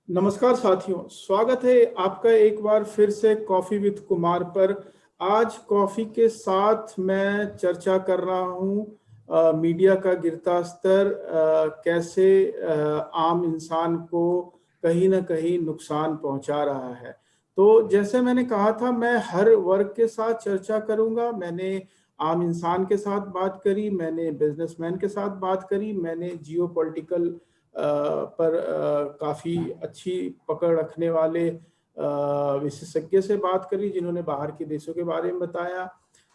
नमस्कार साथियों, स्वागत है आपका एक बार फिर से कॉफी विद कुमार पर। आज कॉफी के साथ मैं चर्चा कर रहा हूँ मीडिया का गिरता स्तर कैसे आम इंसान को कहीं ना कहीं नुकसान पहुंचा रहा है। तो जैसे मैंने कहा था, मैं हर वर्ग के साथ चर्चा करूंगा। मैंने आम इंसान के साथ बात करी, मैंने बिजनेसमैन के साथ बात करी, मैंने जियो पॉलिटिकल पर काफ़ी अच्छी पकड़ रखने वाले विशेषज्ञ से बात करी जिन्होंने बाहर के देशों के बारे में बताया।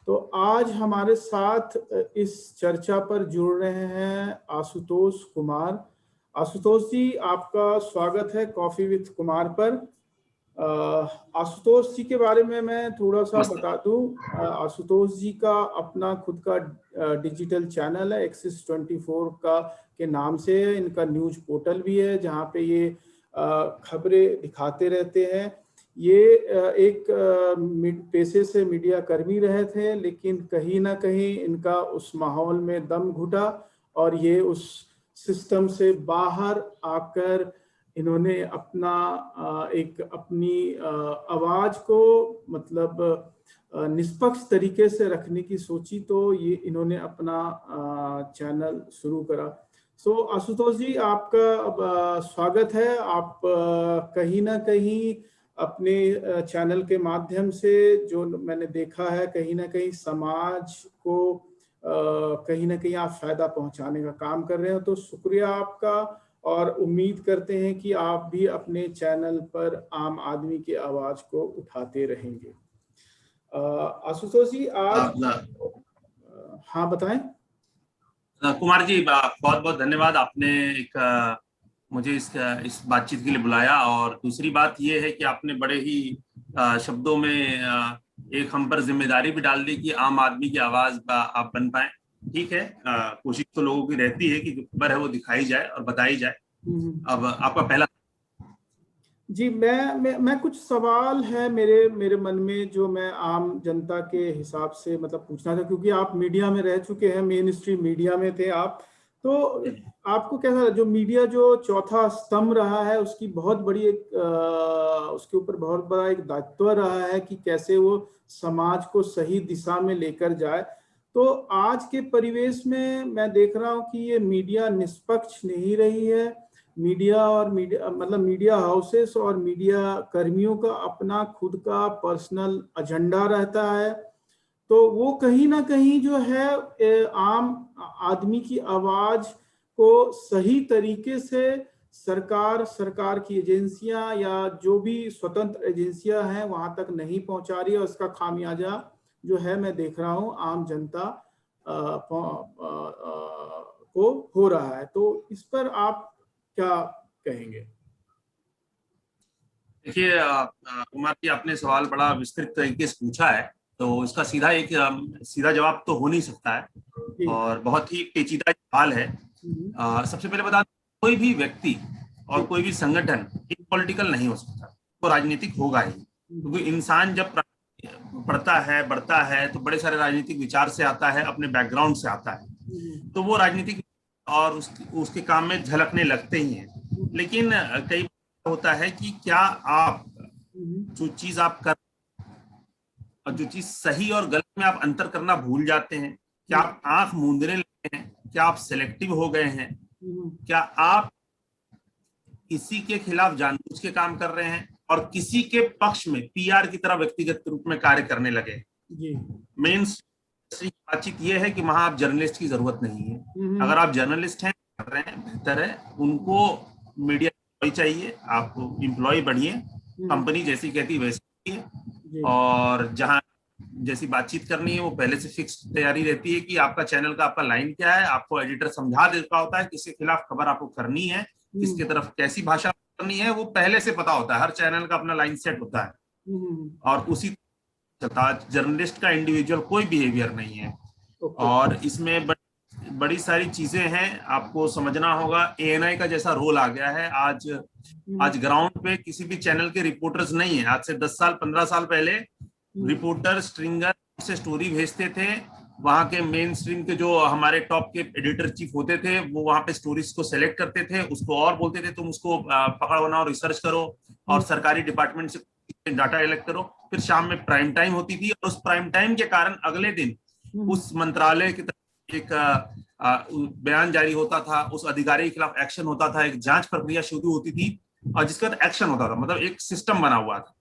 तो आज हमारे साथ इस चर्चा पर जुड़ रहे हैं आशुतोष कुमार। आशुतोष जी, आपका स्वागत है कॉफी विद कुमार पर। आशुतोष जी के बारे में मैं थोड़ा सा बता दूं। आशुतोष जी का अपना खुद का डिजिटल चैनल है, एक्सिस 24 का के नाम से है। इनका न्यूज पोर्टल भी है जहां पे ये खबरें दिखाते रहते हैं। ये एक पेशे से मीडिया कर्मी रहे थे, लेकिन कहीं ना कहीं इनका उस माहौल में दम घुटा और ये उस सिस्टम से बाहर आकर इन्होंने अपना एक अपनी आवाज को मतलब निष्पक्ष तरीके से रखने की सोची। तो ये इन्होंने अपना चैनल शुरू करा। सो आशुतोष जी, आपका स्वागत है। आप कहीं ना कहीं अपने चैनल के माध्यम से, जो मैंने देखा है, कहीं ना कहीं समाज को कहीं ना कहीं आप फायदा पहुंचाने का काम कर रहे हो। तो शुक्रिया आपका, और उम्मीद करते हैं कि आप भी अपने चैनल पर आम आदमी की आवाज को उठाते रहेंगे। आशुतोष जी, आज हाँ बताएं। कुमार जी, बहुत बहुत धन्यवाद। आपने मुझे इस बातचीत के लिए बुलाया, और दूसरी बात यह है कि आपने बड़े ही शब्दों में एक हम पर जिम्मेदारी भी डाल दी कि आम आदमी की आवाज आप बन पाए। ठीक है, कोशिश तो लोगों की रहती है कि जो खबर है वो दिखाई जाए और बताई जाए। अब आपका पहला जी, मैं कुछ सवाल है मेरे मेरे मन में, जो मैं आम जनता के हिसाब से मतलब पूछना था, क्योंकि आप मीडिया में रह चुके हैं, मेन स्ट्रीम मीडिया में थे आप। तो आपको कैसा, जो मीडिया जो चौथा स्तंभ रहा है, उसकी बहुत बड़ी एक उसके ऊपर बहुत बड़ा एक दायित्व रहा है कि कैसे वो समाज को सही दिशा में लेकर जाए। तो आज के परिवेश में मैं देख रहा हूँ कि ये मीडिया निष्पक्ष नहीं रही है। मीडिया और मीडिया मतलब मीडिया हाउसेस और मीडिया कर्मियों का अपना खुद का पर्सनल एजेंडा रहता है। तो वो कहीं ना कहीं जो है आम आदमी की आवाज को सही तरीके से सरकार की एजेंसियां या जो भी स्वतंत्र एजेंसियां हैं वहां तक नहीं पहुंचा रही है। और इसका खामियाजा जो है मैं देख रहा हूं आम जनता को हो रहा है। तो इस पर आप क्या कहेंगे? देखिए, कुमार जी, आपने सवाल बड़ा विस्तृत तरीके से पूछा है, तो इसका सीधा जवाब तो हो नहीं सकता है, और बहुत ही पेचीदा सवाल है। सबसे पहले बता दूं, कोई भी व्यक्ति और कोई भी संगठन एक पॉलिटिकल नहीं हो सकता, तो राजनीतिक होगा ही। क्योंकि इंसान जब बढ़ता है तो बड़े सारे राजनीतिक विचार से आता है, अपने बैकग्राउंड से आता है, तो वो राजनीतिक और उसके काम में झलकने लगते ही हैं। लेकिन कई बार होता है कि क्या आप जो चीज आप कर और जो चीज सही और गलत में आप अंतर करना भूल जाते हैं। क्या आप आंख मूंदने लगे हैं? क्या आप सिलेक्टिव हो गए हैं? क्या आप किसी के खिलाफ जानबूझ के काम कर रहे हैं और किसी के पक्ष में पीआर की तरह व्यक्तिगत रूप में कार्य करने लगे? मेन बातचीत ये है कि वहां आप जर्नलिस्ट की जरूरत नहीं है। अगर आप जर्नलिस्ट हैं, कर रहे हैं, बेहतर है। उनको मीडिया चाहिए, आप एम्प्लॉय बढ़िए, कंपनी जैसी कहती वैसी है, और जहां जैसी बातचीत करनी है वो पहले से फिक्स तैयारी रहती है कि आपका चैनल का आपका लाइन क्या है। आपको एडिटर समझा देता होता है किसके खिलाफ खबर आपको करनी है, किसके तरफ कैसी भाषा करनी है, वो पहले से पता होता है। हर चैनल का अपना लाइन सेट होता है, और उसी जर्नलिस्ट का इंडिविजुअल कोई बिहेवियर नहीं है। और इसमें बड़ी सारी चीजें हैं, आपको समझना होगा। एएनआई का जैसा रोल आ गया है आज ग्राउंड पे किसी भी चैनल के रिपोर्टर्स नहीं है। आज से 10 साल 15 साल पहले रिपोर्टर स्ट्रिंगर से स्टोरी भेजते थे, वहाँ के मेन स्ट्रीम के जो हमारे टॉप के एडिटर चीफ होते थे वो वहाँ पे स्टोरीज को सेलेक्ट करते थे, उसको और बोलते थे तुम उसको पकड़ बनाओ, रिसर्च करो और सरकारी डिपार्टमेंट से डाटा कलेक्ट करो। फिर शाम में प्राइम टाइम होती थी और उस प्राइम टाइम के कारण अगले दिन उस मंत्रालय की तरफ एक बयान जारी होता था, उस अधिकारी के खिलाफ एक्शन होता था, एक जांच प्रक्रिया शुरू होती थी और जिसके बाद एक्शन होता था। मतलब एक सिस्टम बना हुआ था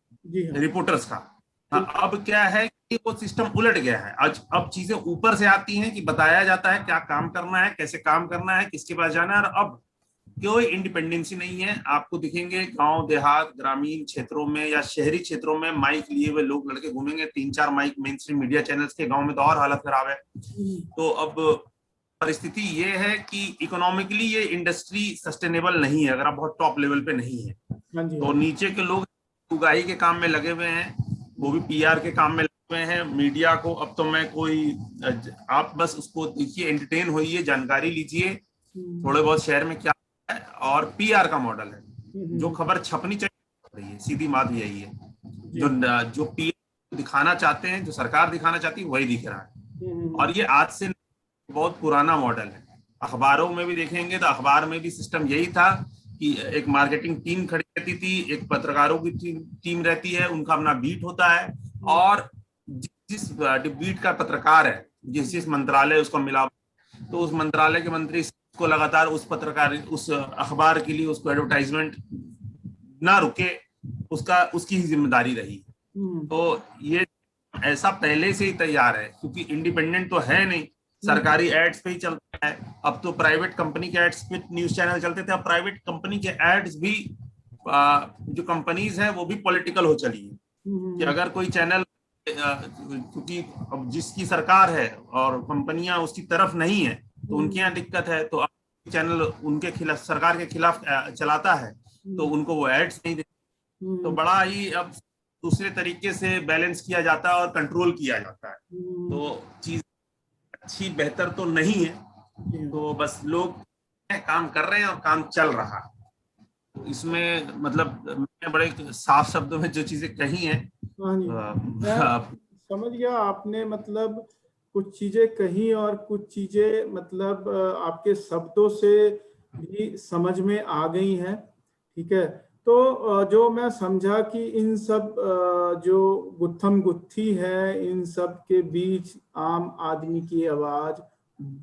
रिपोर्टर्स का। अब क्या है कि वो सिस्टम उलट गया है। आज अब चीजें ऊपर से आती हैं कि बताया जाता है क्या काम करना है, कैसे काम करना है, किसके पास जाना है। और अब कोई इंडिपेंडेंसी नहीं है। आपको दिखेंगे गांव देहात ग्रामीण क्षेत्रों में या शहरी क्षेत्रों में माइक लिए हुए लोग लड़के घूमेंगे, 3-4 mic mainstream media channels के। गांव में तो और हालत खराब है। तो अब परिस्थिति ये है कि इकोनॉमिकली ये इंडस्ट्री सस्टेनेबल नहीं है अगर आप बहुत टॉप लेवल पे नहीं है। तो नीचे के लोग उगाही के काम में लगे हुए हैं, वो भी पीआर के काम में लगे हुए हैं। मीडिया को अब तो मैं आप बस उसको देखिए, एंटरटेन होइए, जानकारी लीजिए थोड़े बहुत शहर में क्या है। और पीआर का मॉडल है, जो खबर छपनी चाहिए सीधी बात यही है। जो पीआर दिखाना चाहते हैं, जो सरकार दिखाना चाहती है वही दिख रहा है। और ये आज से बहुत पुराना मॉडल है। अखबारों में भी देखेंगे तो अखबार में भी सिस्टम यही था कि एक मार्केटिंग टीम खड़ी रहती थी, एक पत्रकारों की टीम रहती है, उनका अपना बीट होता है और जिस बीट का पत्रकार है, जिस मंत्रालय उसको मिला, तो उस मंत्रालय के मंत्री को लगातार उस पत्रकार उस अखबार के लिए उसको एडवर्टाइजमेंट ना रुके, उसकी ही जिम्मेदारी रही। तो ये ऐसा पहले से ही तैयार है, क्योंकि इंडिपेंडेंट तो है नहीं, सरकारी एड्स पे ही चलता है। अब तो प्राइवेट कंपनी के एड्स पे न्यूज चैनल चलते थे, अब प्राइवेट कंपनी के एड्स भी जो कंपनीज हैं वो भी पॉलिटिकल हो चली है कि अगर कोई चैनल, क्योंकि अब जिसकी सरकार है और कंपनियां उसकी तरफ नहीं है तो उनके यहाँ दिक्कत है, तो चैनल उनके खिलाफ, सरकार के खिलाफ चलाता है तो उनको वो एड्स नहीं देते। तो बड़ा ही अब दूसरे तरीके से बैलेंस किया जाता है और कंट्रोल किया जाता है। तो चीज अच्छी बेहतर तो नहीं है, तो बस लोग काम कर रहे हैं और काम चल रहा है। तो इसमें मतलब मैंने बड़े साफ शब्दों में जो चीजें कही हैं समझ गया आपने। मतलब कुछ चीजें कही और कुछ चीजें मतलब आपके शब्दों से भी समझ में आ गई हैं। ठीक है, तो जो मैं समझा कि इन सब जो गुत्थम गुत्थी है, इन सब के बीच आम आदमी की आवाज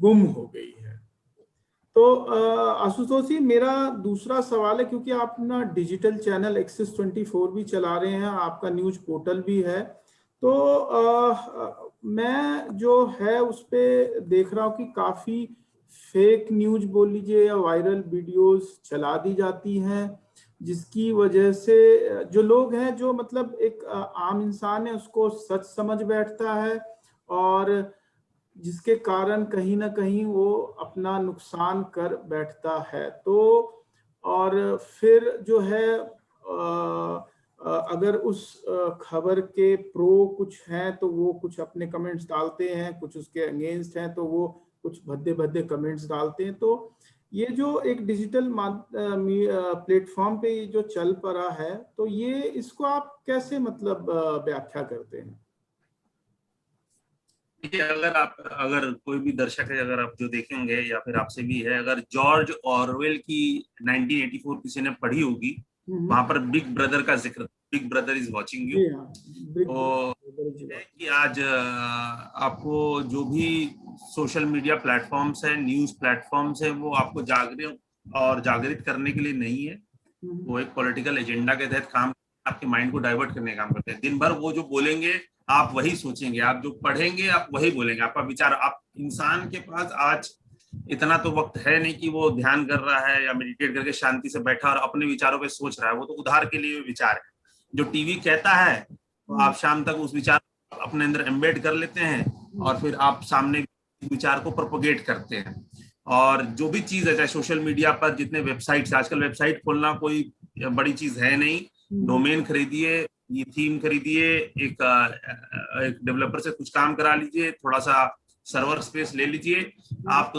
गुम हो गई है। तो आशुतोष जी, मेरा दूसरा सवाल है, क्योंकि आप अपना डिजिटल चैनल एक्सिस 24 भी चला रहे हैं, आपका न्यूज पोर्टल भी है, तो मैं जो है उस पे देख रहा हूँ कि काफी फेक न्यूज बोल लीजिए या वायरल वीडियोस चला दी जाती हैं, जिसकी वजह से जो लोग हैं, जो मतलब एक आम इंसान है, उसको सच समझ बैठता है और जिसके कारण कहीं ना कहीं वो अपना नुकसान कर बैठता है। तो और फिर जो है अगर उस खबर के प्रो कुछ हैं तो वो कुछ अपने कमेंट्स डालते हैं, कुछ उसके अगेंस्ट हैं तो वो कुछ भद्दे भद्दे कमेंट्स डालते हैं। तो ये जो एक डिजिटल प्लेटफॉर्म पे ये जो चल पड़ा है, तो ये इसको आप कैसे मतलब व्याख्या करते हैं? देखिए, अगर कोई भी दर्शक है, अगर आप जो देखेंगे या फिर आपसे भी है, अगर जॉर्ज ऑरवेल की 1984 किसी ने पढ़ी होगी, वहां पर बिग ब्रदर का जिक्र, big brother is watching you. तो कि आज आपको जो भी सोशल मीडिया प्लेटफॉर्म्स है, न्यूज प्लेटफॉर्म्स है, वो आपको जागृत करने के लिए नहीं है। वो एक पॉलिटिकल एजेंडा के तहत काम, आपके माइंड को डाइवर्ट करने का काम करते हैं। दिन भर वो जो बोलेंगे आप वही सोचेंगे, आप जो पढ़ेंगे आप वही बोलेंगे, आपका विचार, आप इंसान के पास आज इतना तो वक्त है नहीं कि वो ध्यान कर रहा है या मेडिटेट करके शांति से बैठा और अपने विचारों पे सोच रहा है। वो तो उधार के लिए विचार है। जो टीवी कहता है तो आप शाम तक उस विचार अपने अंदर एम्बेड कर लेते हैं और फिर आप सामने विचार को प्रोपोगेट करते हैं। और जो भी चीज है, चाहे सोशल मीडिया पर जितने वेबसाइट्स, आजकल वेबसाइट खोलना कोई बड़ी चीज है नहीं। डोमेन खरीदिए, ये थीम खरीदिए, एक डेवलपर से कुछ काम करा लीजिए, थोड़ा सा सर्वर स्पेस ले लीजिए। आप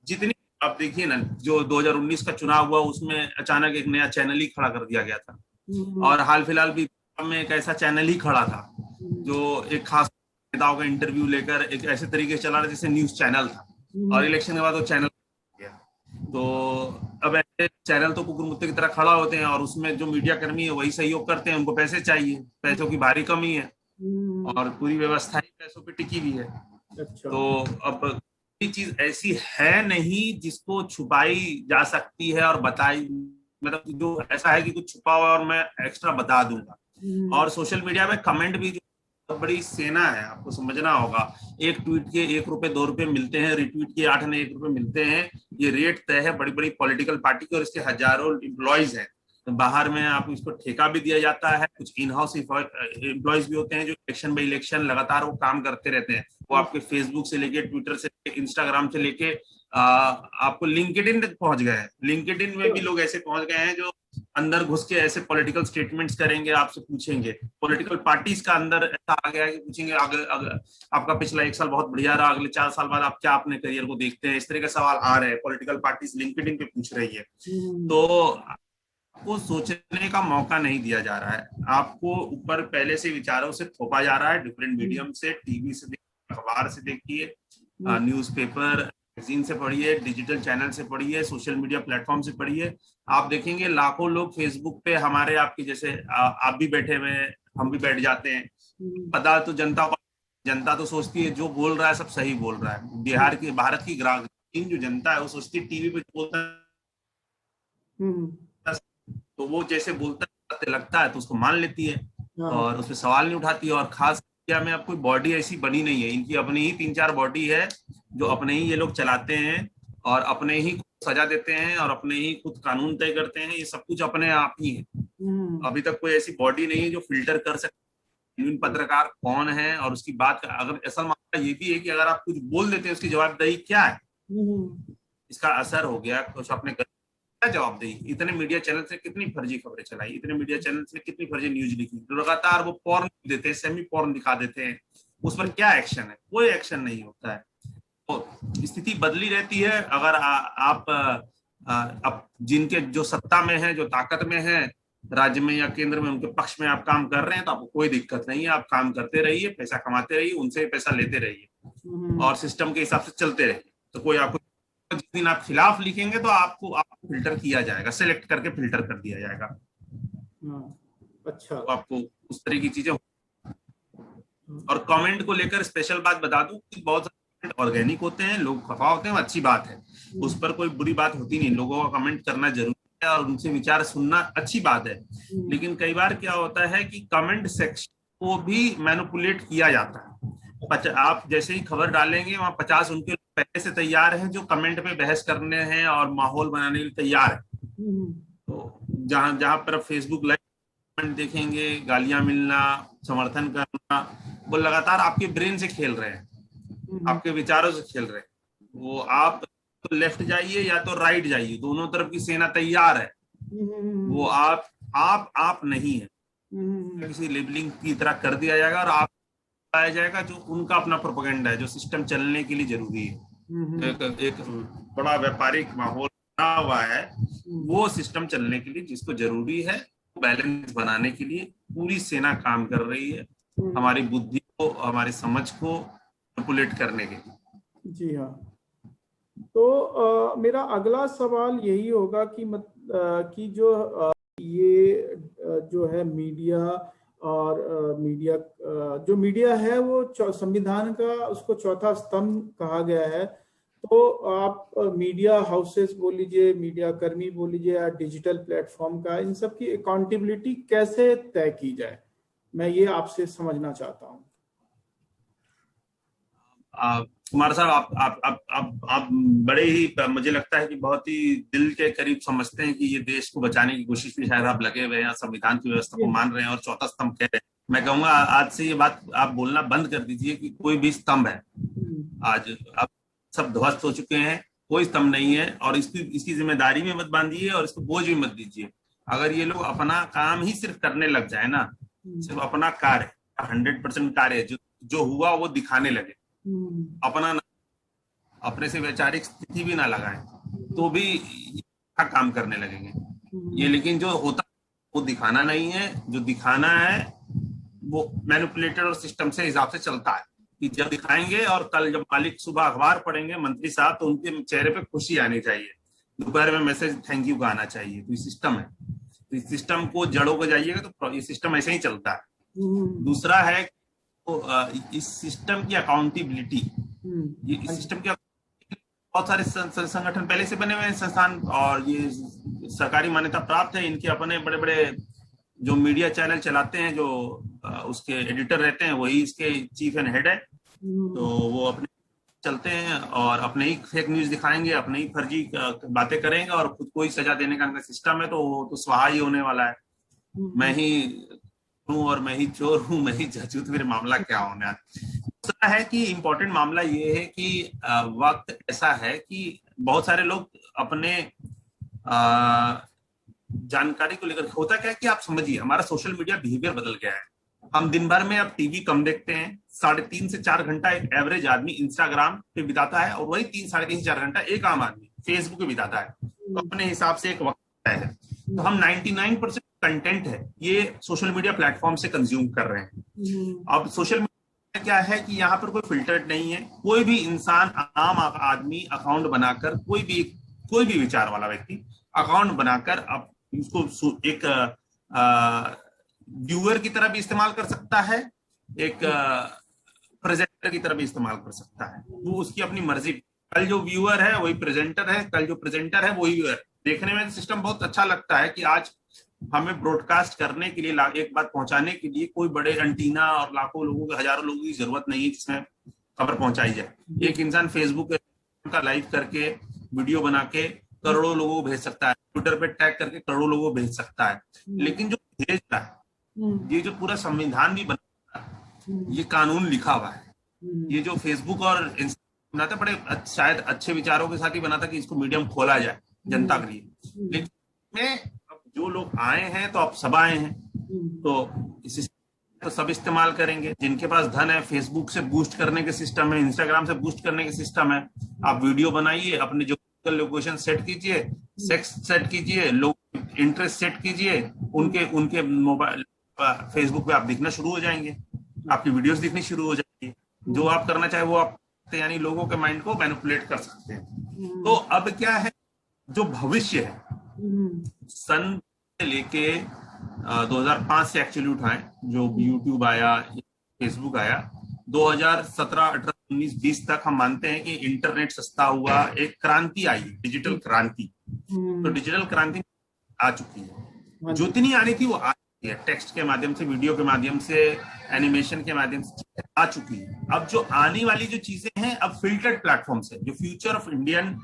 जितनी, आप देखिए ना, जो 2019 का चुनाव हुआ उसमें अचानक एक नया चैनल ही खड़ा कर दिया गया था। और हाल फिलहाल भी में एक ऐसा चैनल ही खड़ा था जो एक खास नेताओं का इंटरव्यू लेकर एक ऐसे तरीके से चला रहे जैसे न्यूज चैनल था, और इलेक्शन के बाद वो चैनल गया। तो अब ऐसे चैनल तो कुकुर मुत्ते की तरह खड़ा होते हैं, और उसमें जो मीडिया कर्मी है वही सहयोग करते हैं, उनको पैसे चाहिए, पैसों की भारी कमी है, और पूरी व्यवस्था ही पैसों पे टिकी हुई है। अच्छा। तो अब ये चीज ऐसी है नहीं जिसको छुपाई जा सकती है और बताई, मतलब जो ऐसा है कि कुछ छुपा हुआ और मैं एक्स्ट्रा बता दूंगा। और सोशल मीडिया में कमेंट भी बहुत बड़ी सेना है, आपको समझना होगा। एक ट्वीट के 1 रुपए 2 रुपए मिलते हैं, रिट्वीट के 8 आने 1 रुपए मिलते हैं, ये रेट तय है बड़ी बड़ी पॉलिटिकल पार्टी के, और इसके हजारों एम्प्लॉयज हैं। तो बाहर में आप इसको ठेका भी दिया जाता है, कुछ इन हाउस एम्प्लॉयज भी होते हैं जो इलेक्शन बाई इलेक्शन लगातार वो काम करते रहते हैं। वो आपके फेसबुक से लेके, ट्विटर से लेके, इंस्टाग्राम से लेके आपको लिंक्डइन तक पहुंच गए हैं। लिंक्डइन में भी लोग ऐसे पहुंच गए हैं जो अंदर घुस के ऐसे पॉलिटिकल स्टेटमेंट्स करेंगे, आपसे पूछेंगे। पॉलिटिकल पार्टीज का अंदर ऐसा आ गया है कि पूछेंगे आपका पिछला 1 साल बहुत बढ़िया रहा, अगले 4 साल बाद आप क्या अपने करियर को देखते हैं, इस तरह के सवाल आ रहे हैं, पॉलिटिकल पार्टीज लिंक्डइन पे पूछ रही है। तो आपको सोचने का मौका नहीं दिया जा रहा है, आपको ऊपर पहले से विचारों से थोपा जा रहा है, डिफरेंट मीडियम से, टीवी से देखिए, अखबार से देखिए, न्यूज़पेपर मैगजीन से पढ़िए, डिजिटल चैनल से पढ़िए, सोशल मीडिया प्लेटफॉर्म से पढ़िए। आप देखेंगे लाखों लोग फेसबुक पे हमारे आपके जैसे आप भी बैठे हुए हैं, हम भी बैठ जाते हैं। पता तो जनता तो सोचती है जो बोल रहा है सब सही बोल रहा है। बिहार की, भारत की ग्रामीण जो जनता है वो सोचती है टीवी पे बोलता है तो वो जैसे बोलता है लगता है तो उसको मान लेती है, और उस पर सवाल नहीं उठाती है। और खास इंडिया में अब कोई बॉडी ऐसी बनी नहीं है, इनकी अपनी ही 3-4 बॉडी है जो अपने ही ये लोग चलाते हैं, और अपने ही सजा देते हैं, और अपने ही खुद कानून तय करते हैं। ये सब कुछ अपने आप ही है। अभी तक कोई ऐसी बॉडी नहीं है जो फिल्टर कर सकती पत्रकार कौन है और उसकी बात का। अगर असल मामला ये भी है कि अगर आप कुछ बोल देते हैं उसकी जवाबदेही क्या है, इसका असर हो गया कुछ अपने क्या जवाबदेही। इतने मीडिया चैनल से कितनी फर्जी खबरें चलाई, इतने मीडिया चैनल से कितनी फर्जी न्यूज लिखी, लगातार वो पॉर्न देते हैं, सेमी पॉर्न दिखा देते हैं, उस पर क्या एक्शन है? कोई एक्शन नहीं होता है। तो स्थिति बदली रहती है। अगर आप जिनके जो सत्ता में है, जो ताकत में है राज्य में या केंद्र में, उनके पक्ष में आप काम कर रहे हैं तो आपको कोई दिक्कत नहीं है, आप काम करते रहिए, पैसा कमाते रहिए, उनसे पैसा लेते रहिए और सिस्टम के हिसाब से चलते रहिए। तो कोई आपको, जिस दिन आप खिलाफ लिखेंगे तो आपको फिल्टर किया जाएगा, सिलेक्ट करके फिल्टर कर दिया जाएगा। अच्छा। तो आपको उस तरह की चीजें। और कमेंट को लेकर स्पेशल बात बता दूं कि बहुत सारे ऑर्गेनिक होते हैं, लोग खफा होते हैं, अच्छी बात है, उस पर कोई बुरी बात होती नहीं। लोगों का कमेंट करना जरूरी है और उनसे विचार सुनना अच्छी बात है। लेकिन कई बार क्या होता है कि कमेंट सेक्शन को भी मैनिपुलेट किया जाता है। आप जैसे ही खबर डालेंगे वहां 50 उनके पहले से तैयार हैं जो कमेंट पे बहस करने हैं और माहौल बनाने के लिए तैयार है। तो जहां पर फेसबुक लाइव कमेंट देखेंगे, गालियां मिलना, समर्थन करना, वो लगातार आपके ब्रेन से खेल रहे हैं, आपके विचारों से खेल रहे हैं। वो आप तो लेफ्ट जाइए या तो राइट जाइए, दोनों तरफ की सेना तैयार है। वो आप नहीं है, किसी लेबलिंग की तरह कर दिया जाएगा और आप पाया जाएगा जो उनका अपना प्रोपेगेंडा है, जो सिस्टम चलने के लिए जरूरी है। एक बड़ा व्यापारिक माहौल बना हुआ है, वो सिस्टम चलने के लिए जिसको जरूरी है, बैलेंस बनाने के लिए पूरी सेना काम कर रही है, हमारी बुद्धि को, हमारी समझ को मैनिपुलेट करने के लिए। जी हाँ। तो मेरा अगला सवाल यही होगा कि ये जो है मीडिया और मीडिया है वो संविधान का उसको चौथा स्तंभ कहा गया है। तो आप मीडिया हाउसेस बोल लीजिए, मीडिया कर्मी बोल लीजिए, या डिजिटल प्लेटफॉर्म का, इन सब की अकाउंटेबिलिटी कैसे तय की जाए, मैं ये आपसे समझना चाहता हूँ। कुमार साहब, आप बड़े ही, मुझे लगता है कि बहुत ही दिल के करीब समझते हैं कि ये देश को बचाने की कोशिश में शायद आप लगे हुए हैं, संविधान की व्यवस्था को मान रहे हैं और चौथा स्तंभ कह रहे हैं। मैं कहूंगा आज से ये बात आप बोलना बंद कर दीजिए कि कोई भी स्तंभ है। आज आप सब ध्वस्त हो चुके हैं, कोई स्तंभ नहीं है, और इसकी जिम्मेदारी में मत बांधिए और इसको बोझ भी मत दीजिए। अगर ये लोग अपना काम ही सिर्फ करने लग जाए ना, सिर्फ अपना कार्य 100% कार्य जो हुआ वो दिखाने लगे, अपने से वैचारिक स्थिति भी ना लगाएं, तो भी काम करने लगेंगे ये। लेकिन जो होता वो दिखाना नहीं है, जो दिखाना है वो मैनिपुलेटेड और सिस्टम से हिसाब से चलता है। कि जब दिखाएंगे और कल जब मालिक सुबह अखबार पढ़ेंगे मंत्री साहब, तो उनके चेहरे पे खुशी आनी चाहिए, दोपहर में मैसेज थैंक यू का आना चाहिए। तो ये सिस्टम है, तो इस सिस्टम को जड़ों को जाइएगा तो ये सिस्टम ऐसे ही चलता है। दूसरा है तो इस सिस्टम की अकाउंटेबिलिटी, ये इस सिस्टम की बहुत सारे संगठन पहले से बने हुए हैं संस्थान, और ये सरकारी मान्यता प्राप्त है। इनके अपने बड़े बड़े जो मीडिया चैनल चलाते हैं, जो उसके एडिटर रहते हैं, वही इसके चीफ एंड हेड है। तो वो अपने चलते हैं और अपने ही फेक न्यूज दिखाएंगे, अपने ही फर्जी बातें करेंगे और खुद को ही सजा देने का सिस्टम है। तो वो तो स्वाहा ही होने वाला है, मैं ही हूँ और मैं ही चोर हूँ, मैं ही जज हूँ, तो मेरे मामला क्या होना है। दूसरा है कि इम्पोर्टेंट मामला ये है कि वक्त ऐसा है कि बहुत सारे लोग अपने जानकारी को लेकर, होता क्या है कि आप समझिए हमारा सोशल मीडिया बिहेवियर बदल गया है। हम दिन भर में अब टीवी कम देखते हैं, 3.5 से 4 घंटा एक एवरेज आदमी इंस्टाग्राम पे बिताता है, और वही 3-3.5 से 4 घंटा एक आम आदमी फेसबुक पे बिताता है। तो अपने हिसाब से एक वक्त है, तो हम 99% कंटेंट है ये सोशल मीडिया प्लेटफॉर्म से कंज्यूम कर रहे हैं। अब सोशल मीडिया क्या है कि यहाँ पर कोई फिल्टर नहीं है, कोई भी इंसान, आम आदमी अकाउंट बनाकर, कोई भी विचार वाला व्यक्ति अकाउंट बनाकर अब उसको एक व्यूअर की तरह भी इस्तेमाल कर सकता है, एक प्रेजेंटर की तरह भी इस्तेमाल कर सकता है। वो उसकी अपनी मर्जी, कल जो व्यूअर है वही प्रेजेंटर है, कल जो प्रेजेंटर है वही व्यूअर। देखने में सिस्टम बहुत अच्छा लगता है कि आज हमें ब्रॉडकास्ट करने के लिए, एक बात पहुंचाने के लिए कोई बड़े एंटीना और लाखों लोगों के, हजारों लोगों की जरूरत नहीं है जिसमें खबर पहुंचाई जाए। एक इंसान फेसबुक का लाइव करके वीडियो बना के करोड़ों लोगों को भेज सकता है, ट्विटर पे टैग करके करोड़ों लोगों को भेज सकता है। लेकिन जो भेज रहा है, ये जो पूरा संविधान भी बना है, ये कानून लिखा हुआ है, ये जो फेसबुक और इंस्टाग्राम बनाता, बड़े शायद अच्छे विचारों के साथ ही बना था कि इसको मीडियम खोला जाए जनता के लिए। लेकिन में अब जो लोग आए हैं तो अब सब आए हैं, तो इस तो सब इस्तेमाल करेंगे। जिनके पास धन है, फेसबुक से बूस्ट करने के सिस्टम है, इंस्टाग्राम से बूस्ट करने के सिस्टम है। आप वीडियो बनाइए, अपने जो लोकेशन सेट कीजिए, सेक्स सेट कीजिए, लोग इंटरेस्ट सेट कीजिए, उनके मोबाइल फेसबुक पे आप दिखना शुरू हो जाएंगे, आपकी वीडियोस दिखनी शुरू हो जाएंगी। जो आप करना चाहे वो आप, यानी लोगों के माइंड को मैनिपुलेट कर सकते हैं। तो अब क्या है, जो भविष्य है, सन से लेके 2005 से एक्चुअली उठाएं, जो यूट्यूब आया, फेसबुक आया, 2017, 18, 19, 20 तक हम मानते हैं कि इंटरनेट सस्ता हुआ, एक क्रांति आई, डिजिटल क्रांति। तो डिजिटल क्रांति आ चुकी है, जो इतनी आनी थी वो आ चुकी है, टेक्स्ट के माध्यम से, वीडियो के माध्यम से, एनिमेशन के माध्यम से आ चुकी है। अब जो आने वाली जो चीजें हैं, अब फिल्टर्ड प्लेटफॉर्म से, जो फ्यूचर ऑफ इंडियन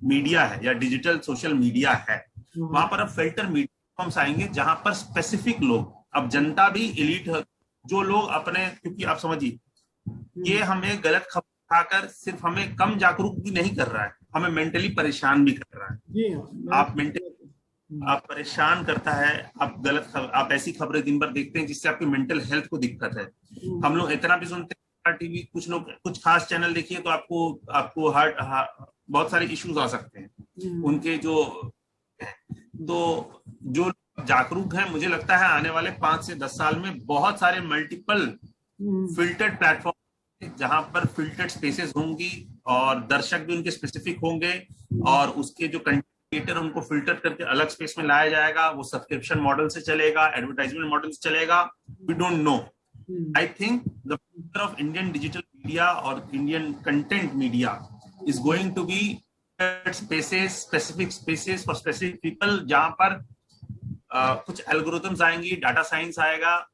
मीडिया है या डिजिटल सोशल मीडिया है, वहां पर अब फिल्टर मीडिया आएंगे, जहां पर स्पेसिफिक लोग, अब जनता भी एलीट, जो लोग अपने, क्योंकि आप समझिए ये हमें गलत खबर खाकर सिर्फ हमें कम जागरूक भी नहीं कर रहा है, हमें मेंटली परेशान भी कर रहा है। आप मेंटली आप परेशान करता है, आप ऐसी खबरें दिन भर देखते हैं जिससे आपकी मेंटल हेल्थ को दिक्कत है। हम लोग इतना भी सुनते हैं टीवी, कुछ लोग कुछ खास चैनल देखिए तो आपको हार्ट बहुत सारे इश्यूज आ सकते हैं उनके। तो जो जागरूक है, मुझे लगता है आने वाले 5 से 10 साल में बहुत सारे मल्टीपल फिल्टर्ड प्लेटफॉर्म, जहां पर फिल्टर्ड स्पेसेस होंगी और दर्शक भी उनके स्पेसिफिक होंगे, और उसके जो कंटेंट क्रिएटर उनको फिल्टर करके अलग स्पेस में लाया जाएगा। वो सब्सक्रिप्शन मॉडल से चलेगा, एडवर्टाइजमेंट मॉडल से चलेगा, we don't know. I think the future of Indian digital media और Indian content media is going to be spaces, specific spaces for specific people, जहां पर कुछ एल्गोरिथम्स आएंगी, डाटा साइंस आएगा,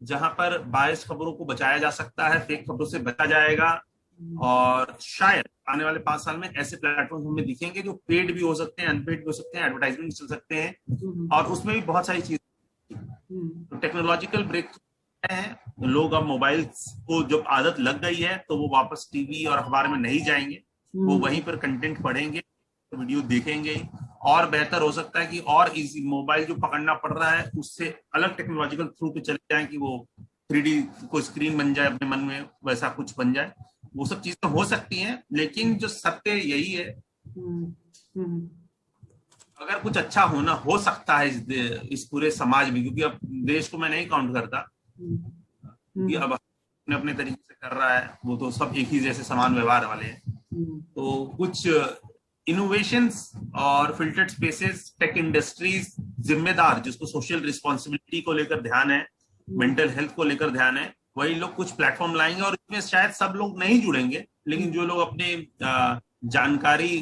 जहां पर बायस खबरों को बचाया जा सकता है, फेक खबरों से बचा जाएगा। और शायद आने वाले 5 साल में ऐसे प्लेटफॉर्म हमें दिखेंगे जो पेड भी हो सकते हैं, अनपेड भी हो सकते हैं, एडवर्टाइजमेंट चल सकते हैं, और उसमें भी बहुत सारी चीजें। तो टेक्नोलॉजिकल ब्रेक है, लोग अब मोबाइल को जब आदत लग गई है तो वो वापस टीवी और अखबार में नहीं जाएंगे, वो वहीं पर कंटेंट पढ़ेंगे, वीडियो देखेंगे। और बेहतर हो सकता है कि और इजी मोबाइल जो पकड़ना पड़ रहा है उससे अलग टेक्नोलॉजिकल थ्रू पे चले जाए, कि वो 3D कोई स्क्रीन बन जाए, अपने मन में वैसा कुछ बन जाए। वो सब चीजें हो सकती हैं, लेकिन जो सत्य यही है, अगर कुछ अच्छा होना हो सकता है इस पूरे समाज में, क्योंकि अब देश को मैं नहीं काउंट करता, कि अब अपने अपने तरीके से कर रहा है, वो तो सब एक ही जैसे समान व्यवहार वाले हैं। तो कुछ इनोवेशंस और फिल्टर्ड स्पेसेस, टेक इंडस्ट्रीज जिम्मेदार, जिसको सोशल रिस्पॉन्सिबिलिटी को लेकर ध्यान है, मेंटल हेल्थ को लेकर ध्यान है, वही लोग कुछ प्लेटफॉर्म लाएंगे। और इसमें शायद सब लोग नहीं जुड़ेंगे, लेकिन जो लोग अपने जानकारी,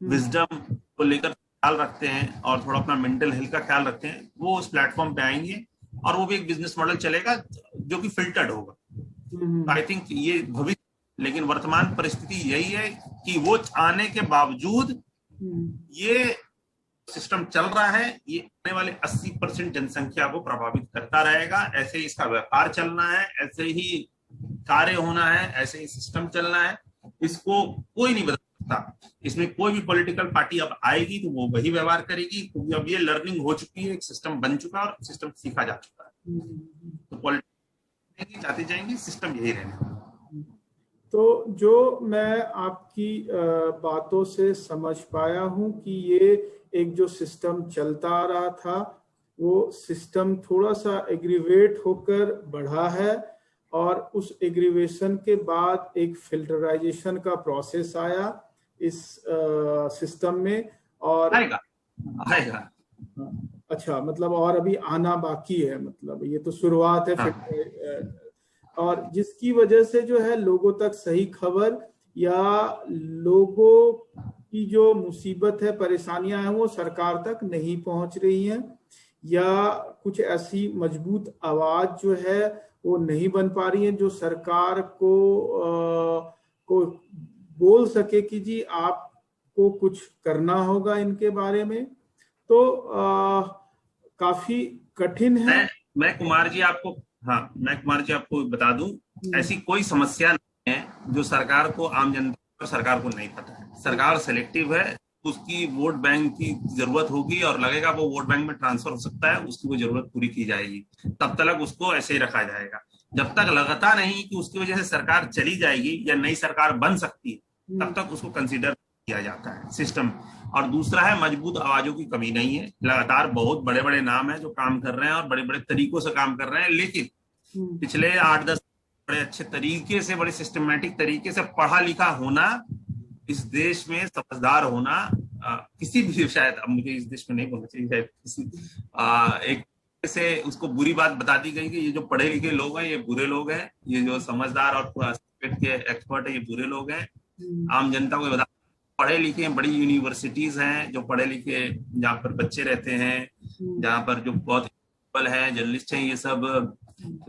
विजडम को लेकर ख्याल रखते हैं और थोड़ा अपना मेंटल हेल्थ का ख्याल रखते हैं, वो उस प्लेटफॉर्म पे आएंगे और वो भी एक बिजनेस मॉडल चलेगा जो कि फिल्टर्ड होगा। आई थिंक ये भविष्य, लेकिन वर्तमान परिस्थिति यही है कि वो आने के बावजूद ये सिस्टम चल रहा है, ये आने वाले 80% जनसंख्या को प्रभावित करता रहेगा। ऐसे ही इसका व्यापार चलना है, ऐसे ही कार्य होना है, ऐसे ही सिस्टम चलना है। इसको कोई नहीं बदल सकता। इसमें कोई भी पॉलिटिकल पार्टी अब आएगी तो वो वही व्यवहार करेगी, क्योंकि अब ये लर्निंग हो चुकी है, एक सिस्टम बन चुका है और सिस्टम सीखा जा चुका है। तो पॉलिटिक्स जाते जाएंगे, सिस्टम यही रहने। तो जो मैं आपकी बातों से समझ पाया हूं कि ये एक जो सिस्टम चलता आ रहा था, वो सिस्टम थोड़ा सा एग्रीवेट होकर बढ़ा है और उस एग्रीवेशन के बाद एक फिल्टराइजेशन का प्रोसेस आया इस सिस्टम में। और आएगा। अच्छा, मतलब और अभी आना बाकी है, मतलब ये तो शुरुआत है। और जिसकी वजह से जो है लोगों तक सही खबर या लोगों की जो मुसीबत है, परेशानियां हैं, वो सरकार तक नहीं पहुंच रही हैं, या कुछ ऐसी मजबूत आवाज जो है वो नहीं बन पा रही है जो सरकार को बोल सके कि जी आपको कुछ करना होगा इनके बारे में। तो काफी कठिन है। मैं कुमार जी आपको बता दूं, ऐसी कोई समस्या नहीं है जो सरकार को, आम जनता को, सरकार को नहीं पता है। सरकार सेलेक्टिव है, उसकी वोट बैंक की जरूरत होगी और लगेगा वो वोट बैंक में ट्रांसफर हो सकता है, उसकी वो जरूरत पूरी की जाएगी, तब तक उसको ऐसे ही रखा जाएगा। जब तक लगता नहीं कि उसकी वजह से सरकार चली जाएगी या नई सरकार बन सकती है, तब तक उसको कंसीडर किया जाता है सिस्टम। और दूसरा है, मजबूत आवाजों की कमी नहीं है। लगातार बहुत बड़े बड़े नाम हैं जो काम कर रहे हैं और बड़े बड़े तरीकों से काम कर रहे हैं, लेकिन पिछले 8-10 बड़े अच्छे तरीके से, बड़े सिस्टमेटिक तरीके से पढ़ा लिखा होना इस देश में, समझदार होना, किसी भी, शायद अब मुझे इस देश में नहीं बोलना चाहिए, शायद किसी एक से उसको बुरी बात बता दी गई कि ये जो पढ़े लिखे लोग हैं ये बुरे लोग हैं, ये जो समझदार और के एक्सपर्ट है ये बुरे लोग हैं। आम जनता को बता, पढ़े लिखे बड़ी यूनिवर्सिटीज हैं जो पढ़े लिखे, जहाँ पर बच्चे रहते हैं, जहाँ पर जो बहुत है, जर्नलिस्ट हैं, ये सब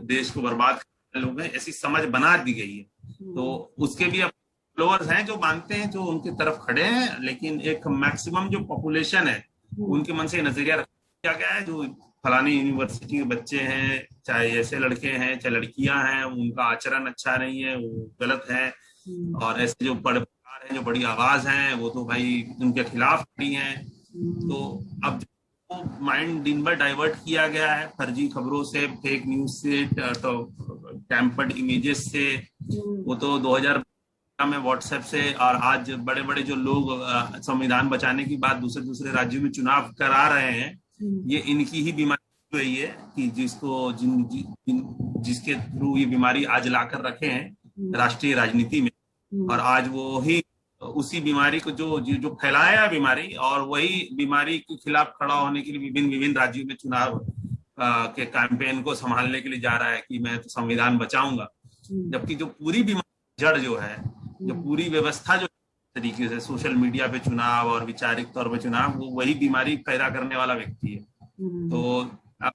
देश को बर्बाद करने लोग हैं, ऐसी समझ बना दी गई है। तो उसके भी फॉलोअर्स हैं जो मानते हैं, जो उनकी तरफ खड़े हैं, लेकिन एक मैक्सिमम जो पॉपुलेशन है उनके मन से नजरिया रखा गया है, जो फलानी यूनिवर्सिटी के बच्चे हैं, चाहे ऐसे लड़के हैं चाहे लड़कियां हैं, उनका आचरण अच्छा नहीं है, वो गलत है। और ऐसे जो बड़े हैं, जो बड़ी आवाज हैं, वो तो भाई उनके खिलाफ खड़ी हैं। तो अब वो माइंड दिन भर डाइवर्ट किया गया है फर्जी खबरों से, फेक न्यूज से, टैम्पर्ड इमेजेस से। वो तो 2000 में व्हाट्सएप से, और आज बड़े बड़े जो लोग संविधान बचाने की बात दूसरे राज्यों में चुनाव करा रहे हैं, ये इनकी ही बीमारी हुई है कि जिसके थ्रू ये बीमारी आज लाकर रखे हैं राष्ट्रीय राजनीति में। और आज वो ही उसी बीमारी को जो फैलाया बीमारी, और वही बीमारी के खिलाफ खड़ा होने के लिए विभिन्न राज्यों में चुनाव के कैंपेन को संभालने के लिए जा रहा है कि मैं तो संविधान बचाऊंगा। जबकि जो पूरी बीमारी जड़ जो है, जो पूरी व्यवस्था जो तरीके से सोशल मीडिया पे चुनाव और वैचारिक तौर पे चुनाव, वो वही बीमारी पैदा करने वाला व्यक्ति है। तो आप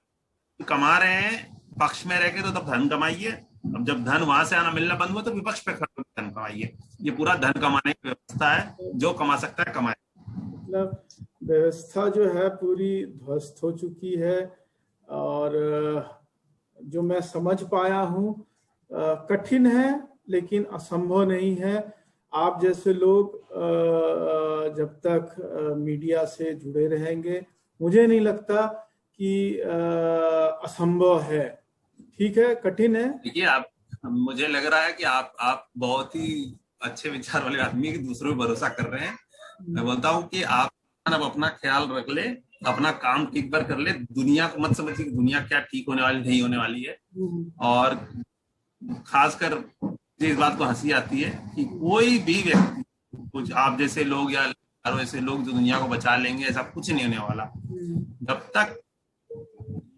कमा रहे हैं पक्ष में रह के, तो तब धन कमाइए। अब जब धन वहां से आना मिलना बंद हुआ तो विपक्ष पे खड़े धन कमाइए। ये पूरा धन कमाने की व्यवस्था है, जो कमा सकता है कमाए। मतलब व्यवस्था जो है पूरी ध्वस्त हो चुकी है। और जो मैं समझ पाया हूँ, कठिन है लेकिन असंभव नहीं है। आप जैसे लोग जब तक मीडिया से जुड़े रहेंगे, मुझे नहीं लगता कि असंभव है। ठीक है, कठिन है। देखिए, आप, मुझे लग रहा है कि आप बहुत ही अच्छे विचार वाले आदमी के दूसरों पर भरोसा कर रहे हैं। मैं बोलता हूँ कि आप अब अपना ख्याल रख ले, अपना काम ठीक बार कर ले, दुनिया को मत समझिए कि दुनिया क्या ठीक होने वाली नहीं होने वाली है। और खासकर मुझे इस बात को हंसी आती है कि कोई भी व्यक्ति, कुछ आप जैसे लोग या ऐसे लोग जो दुनिया को बचा लेंगे, ऐसा कुछ नहीं होने वाला जब तक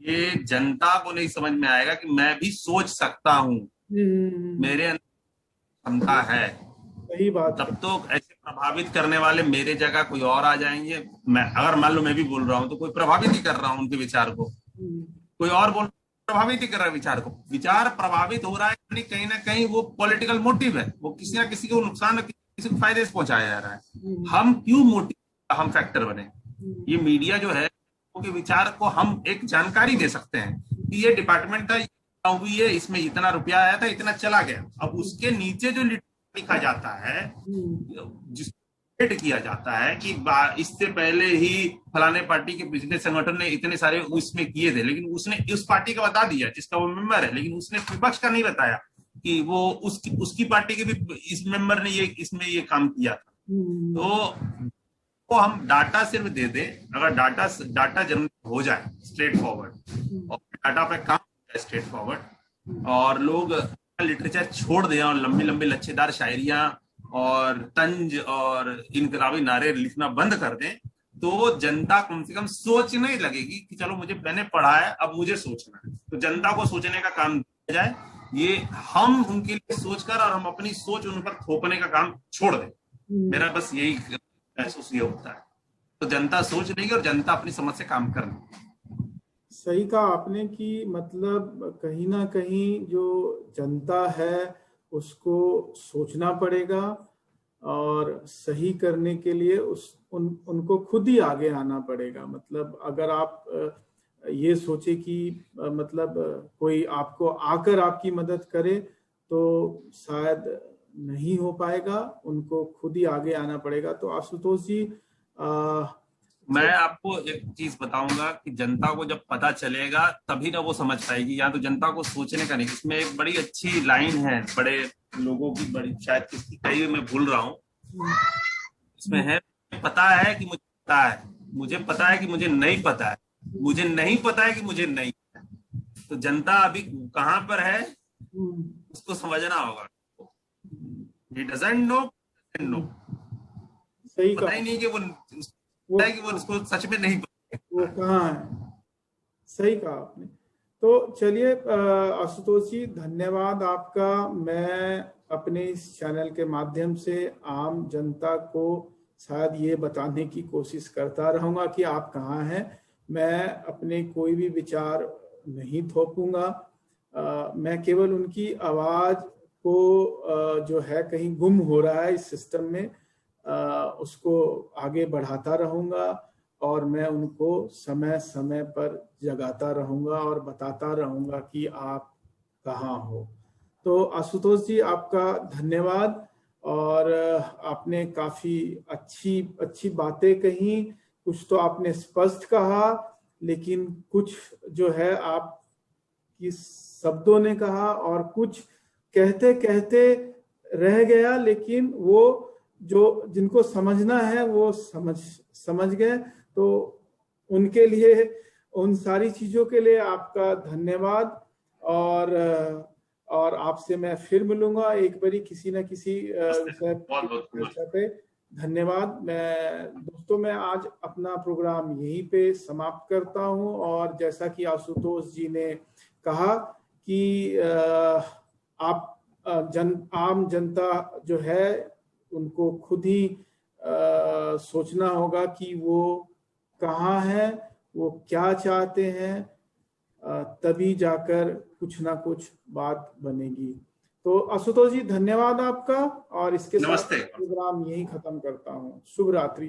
ये जनता को नहीं समझ में आएगा कि मैं भी सोच सकता हूँ, मेरे अंदर क्षमता है। सही बात। तब तो ऐसे प्रभावित करने वाले मेरे जगह कोई और आ जाएंगे। मैं अगर मान लो मैं भी बोल रहा हूँ तो कोई प्रभावित ही कर रहा हूँ उनके विचार को, कोई और बोल प्रभावित ही कर रहा है विचार को। विचार प्रभावित हो रहा है कहीं ना कहीं वो पॉलिटिकल मोटिव है, वो किसी ना किसी को नुकसान, किसी को फायदे से पहुंचाया जा रहा है। हम क्यों मोटिव, हम फैक्टर बने। ये मीडिया जो है के विचार को हम एक जानकारी दे सकते हैं कि ये डिपार्टमेंट हुई है, इसमें इतना रुपया आया था, इतना चला गया। अब उसके नीचे जो लिखा जाता है, जिसको किया जाता है कि इससे पहले ही फलाने पार्टी के पिछले संगठन ने इतने सारे उसमें किए थे, लेकिन उसने उस पार्टी का बता दिया जिसका वो मेंबर है, लेकिन उसने विपक्ष का नहीं बताया कि वो उसकी पार्टी के भी इस मेंबर ने इसमें ये काम किया था। तो हम डाटा सिर्फ दे दे, अगर डाटा जनरेट हो जाए स्ट्रेट फॉरवर्ड, और डाटा पे काम स्ट्रेट फॉरवर्ड, और लोग लिटरेचर छोड़ दें और लंबी लंबी लच्छेदार शायरियां और तंज और इनकलाबी नारे लिखना बंद कर दें, तो जनता कम से कम सोचने लगेगी कि चलो मैंने पढ़ा है, अब मुझे सोचना है। तो जनता को सोचने का काम दिया जाए, ये हम उनके लिए सोचकर और हम अपनी सोच उन पर थोपने का काम छोड़ दें। मेरा बस यही महसूस ये होता है। तो जनता सोच लेगी और जनता अपनी समझ से काम कर लेगी। सही कहा आपने कि मतलब कहीं ना कहीं जो जनता है उसको सोचना पड़ेगा, और सही करने के लिए उनको खुद ही आगे आना पड़ेगा। मतलब अगर आप ये सोचे कि मतलब कोई आपको आकर आपकी मदद करे तो शायद नहीं हो पाएगा, उनको खुद ही आगे आना पड़ेगा। तो आशुतोष जी, मैं आपको एक चीज बताऊंगा कि जनता को जब पता चलेगा तभी ना वो समझ पाएगी। या तो जनता को सोचने का नहीं, इसमें एक बड़ी अच्छी लाइन है बड़े लोगों की, बड़ी शायद किसकी कही मैं भूल रहा हूँ, इसमें है पता है कि मुझे पता है, मुझे पता है कि मुझे नहीं पता है, मुझे नहीं पता है कि मुझे नहीं पता है। तो जनता अभी कहाँ पर है उसको समझना होगा। He doesn't know, सही पता ही नहीं कि वो उसको सच में नहीं पता वो कहाँ है। सही कहा आपने। तो चलिए आशुतोष जी, धन्यवाद आपका। मैं अपने इस चैनल के माध्यम से आम जनता को शायद ये बताने की कोशिश करता रहूंगा कि आप कहाँ हैं। मैं अपने कोई भी विचार नहीं थोपूंगा, मैं केवल उनकी आवाज को जो है कहीं गुम हो रहा है इस सिस्टम में, उसको आगे बढ़ाता रहूंगा, और मैं उनको समय समय पर जगाता रहूंगा और बताता रहूंगा कि आप कहाँ हो। तो आशुतोष जी, आपका धन्यवाद। और आपने काफी अच्छी बातें कही। कुछ तो आपने स्पष्ट कहा, लेकिन कुछ जो है आप किस शब्दों ने कहा, और कुछ कहते कहते रह गया, लेकिन वो जो जिनको समझना है वो समझ गए। तो उनके लिए, उन सारी चीजों के लिए आपका धन्यवाद। और आपसे मैं फिर मिलूंगा एक बारी किसी न किसी विषय पे। धन्यवाद। दोस्तों, मैं आज अपना प्रोग्राम यहीं पे समाप्त करता हूं। और जैसा कि आशुतोष जी ने कहा कि आप आम जनता जो है उनको खुद ही सोचना होगा कि वो कहाँ है, वो क्या चाहते हैं, तभी जाकर कुछ ना कुछ बात बनेगी। तो आशुतोष जी, धन्यवाद आपका। और इसके साथ प्रोग्राम यहीं खत्म करता हूँ। शुभ रात्रि।